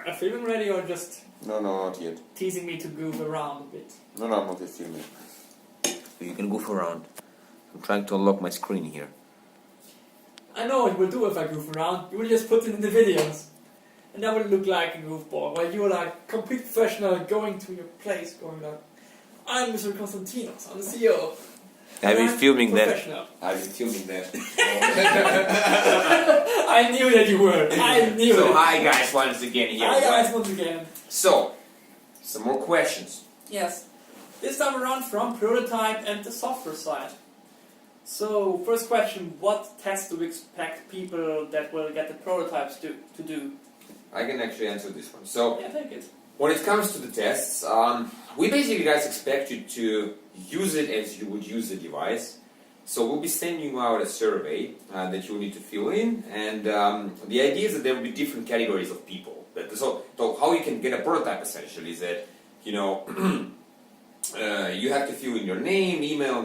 are filming ready or just No, not yet. teasing me to goof around a bit? No, I'm not yet filming. You can goof around. I'm trying to unlock my screen here. I know what you will do if I goof around. You will just put it in the videos. And that will look like a goofball, while you are like complete professional going to your place, going like, I'm Mr. Konstantinos, I'm the CEO. I've been filming that. Professional. I've been filming that. I knew that you were. I knew So it. hi guys, once again here. Hi guys, once again. So, some more questions. Yes. This time around from prototype and the software side. So, first question, what tests do we expect people that will get the prototypes to do? I can actually answer this one. So, Yeah, take it. when it comes to the tests, we basically guys expect you to use it as you would use the device. So we'll be sending you out a survey that you will need to fill in, and the idea is that there will be different categories of people. So how you can get a prototype essentially is that, you know, you have to fill in your name, email,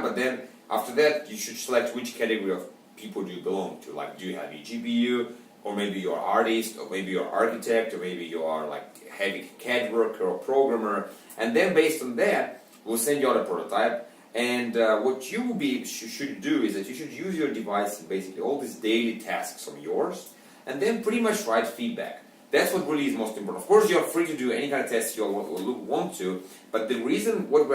but then after that you should select which category of people do you belong to. Like, do you have a GPU, or maybe you're an artist, or maybe you're an architect, or maybe you are like heavy CAD worker or programmer, and then based on that we'll send you out a prototype. And what you should do is that you should use your device in basically all these daily tasks of yours, and then pretty much write feedback. That's what really is most important. Of course, you're free to do any kind of tests you want to, but the reason what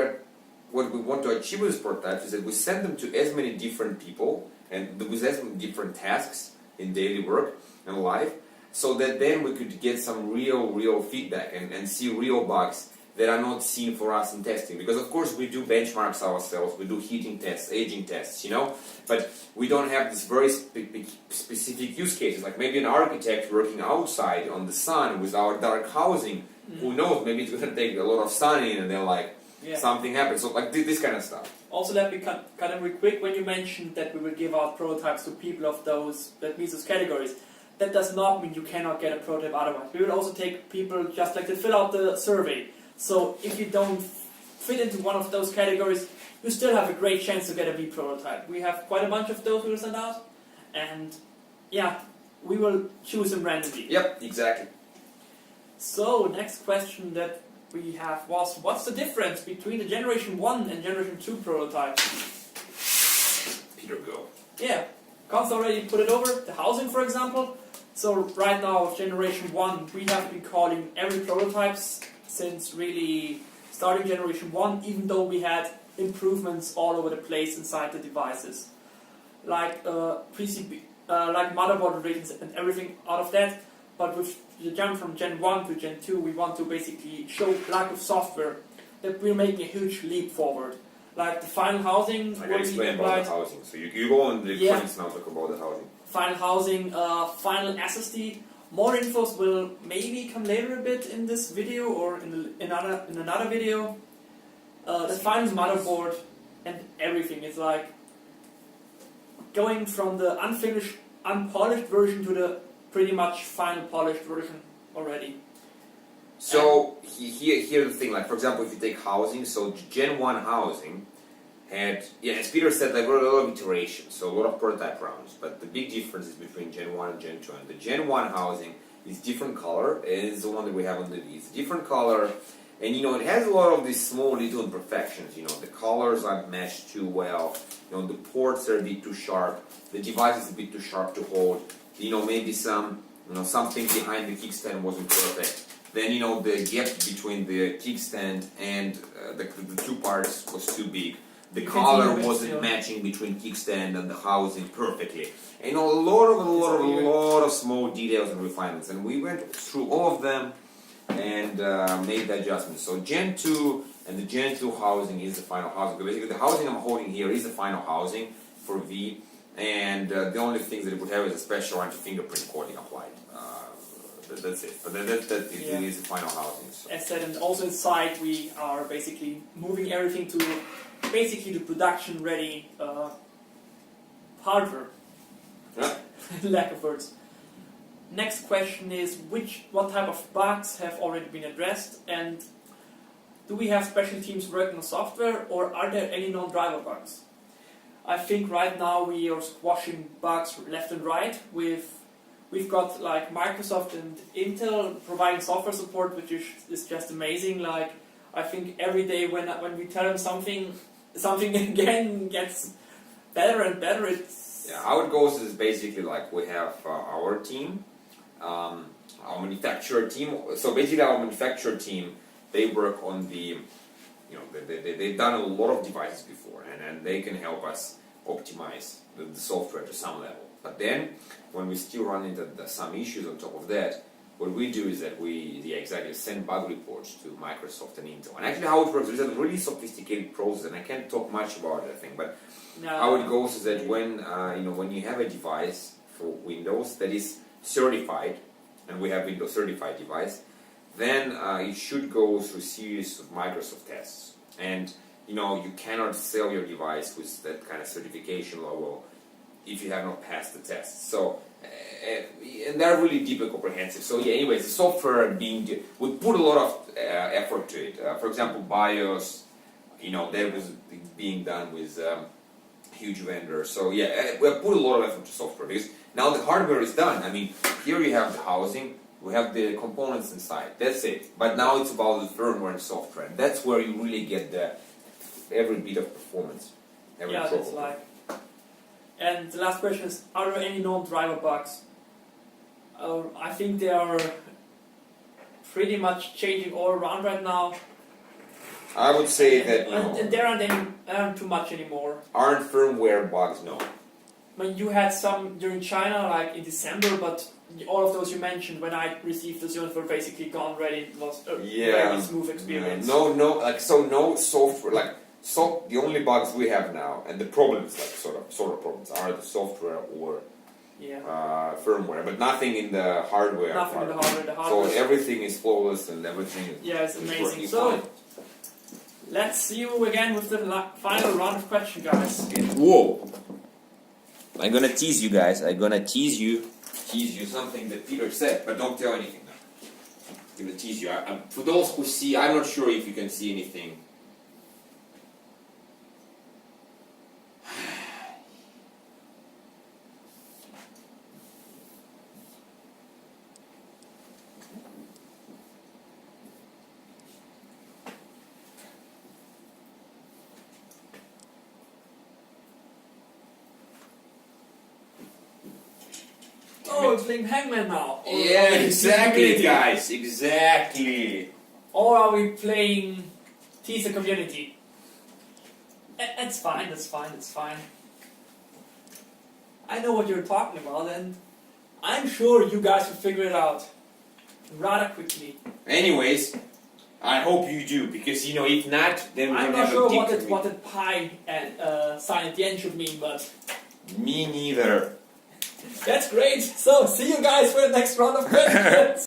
we want to achieve with this prototype is that we send them to as many different people and with as many different tasks in daily work and life, so that then we could get some real feedback and see real bugs that are not seen for us in testing. Because of course we do benchmarks ourselves, we do heating tests, aging tests, you know, but we don't have this very specific use cases. Like maybe an architect working outside on the sun with our dark housing, who knows, maybe it's going to take a lot of sun in and then like something happens. So like this kind of stuff. Also, let me cut in real quick. When you mentioned that we will give out prototypes to people of those categories, that does not mean you cannot get a prototype otherwise. We will also take people just like to fill out the survey. So if you don't fit into one of those categories, you still have a great chance to get a V prototype. We have quite a bunch of those we will send out, and yeah, we will choose them randomly. Yep, exactly. So next question that we have was, what's the difference between the Generation 1 and Generation 2 prototypes? Peter, go. Yeah, Konst already put it over, the housing for example. So right now, Generation 1, we have been calling every prototypes since really starting Generation 1, even though we had improvements all over the place inside the devices. Like PCB, like motherboard ratings and everything out of that. But with the jump from Gen 1 to Gen 2, we want to basically show lack of software that we're making a huge leap forward. Like the final housing... I can explain about the housing. So you go on the electronics now, talk about the housing. Final housing, final SSD. More infos will maybe come later a bit in this video or in another video. The final motherboard and everything is like going from the unfinished, unpolished version to the pretty much final polished version already. So here's the thing, like for example, if you take housing, so Gen 1 housing had, as Peter said, there were a lot of iterations, so a lot of prototype rounds, but the big difference is between Gen 1 and Gen 2. And the Gen 1 housing is different color, and it's the one that we have on the V. It's different color, and you know, it has a lot of these small little imperfections, you know, the colors aren't matched too well, you know, the ports are a bit too sharp, the device is a bit too sharp to hold, you know, maybe something behind the kickstand wasn't perfect. Then, you know, the gap between the kickstand and the two parts was too big. The color wasn't matching between kickstand and the housing perfectly. And you know, a lot of small details and refinements. And we went through all of them and made the adjustments. So Gen 2 and the Gen 2 housing is the final housing. So basically the housing I'm holding here is the final housing for V. And the only things that it would have is a special anti-fingerprint coating applied. That's it. But it is the final housing. So. As said, and also inside we are basically moving everything to basically the production ready hardware. Yeah. Lack of words. Next question is, what type of bugs have already been addressed, and do we have special teams working on software, or are there any known driver bugs? I think right now we are squashing bugs left and right with we've got like Microsoft and Intel providing software support, which is just amazing. Like I think every day when we tell them something again gets better and better. It's Yeah, how it goes is basically like we have our team, our manufacturer team. So basically, our manufacturer team, they work on the, you know, they've done a lot of devices before, and they can help us optimize the software to some level. But then, when we still run into some issues on top of that, what we do is that we send bug reports to Microsoft and Intel. And actually, how it works is a really sophisticated process, and I can't talk much about it, I think, but how it goes is that when you have a device for Windows that is certified, and we have Windows certified device, then it should go through a series of Microsoft tests. And you cannot sell your device with that kind of certification logo if you have not passed the test. So, and they're really deep and comprehensive. So yeah, anyways, the software we put a lot of effort to it. For example, BIOS, that was being done with huge vendors. So yeah, we have put a lot of effort to software because now the hardware is done. I mean, here you have the housing, we have the components inside. That's it. But now it's about the firmware and software. And that's where you really get every bit of performance. Yeah, that's like. And the last question is: are there any known driver bugs? I think they are pretty much changing all around right now. I would say that and there aren't too much anymore. Aren't firmware bugs? No. I mean, you had some during China, like in December, but all of those you mentioned when I received those units were basically gone. Ready, it was a very smooth experience. No software. The only bugs we have now, and the problems, sort of problems, are the software or firmware, but nothing in the hardware. Nothing in the hardware. The hardware. So everything is flawless and everything. It's amazing. Working So fine. let's see you again with the final round of questions, guys. Whoa! I'm gonna tease you guys. Tease you something that Peter said, but don't tell anything now. I'm gonna tease you. For those who see, I'm not sure if you can see anything. Oh, it's playing Hangman now. Yeah, exactly, guys. Exactly. Or are we playing Tease the Community? That's fine, that's fine, that's fine. I know what you're talking about, and I'm sure you guys will figure it out rather quickly. Anyways, I hope you do, because if not, then we're I'm gonna not have sure a dick what the pi and sign at the end should mean, but Me neither. that's great. So, see you guys for the next round of questions.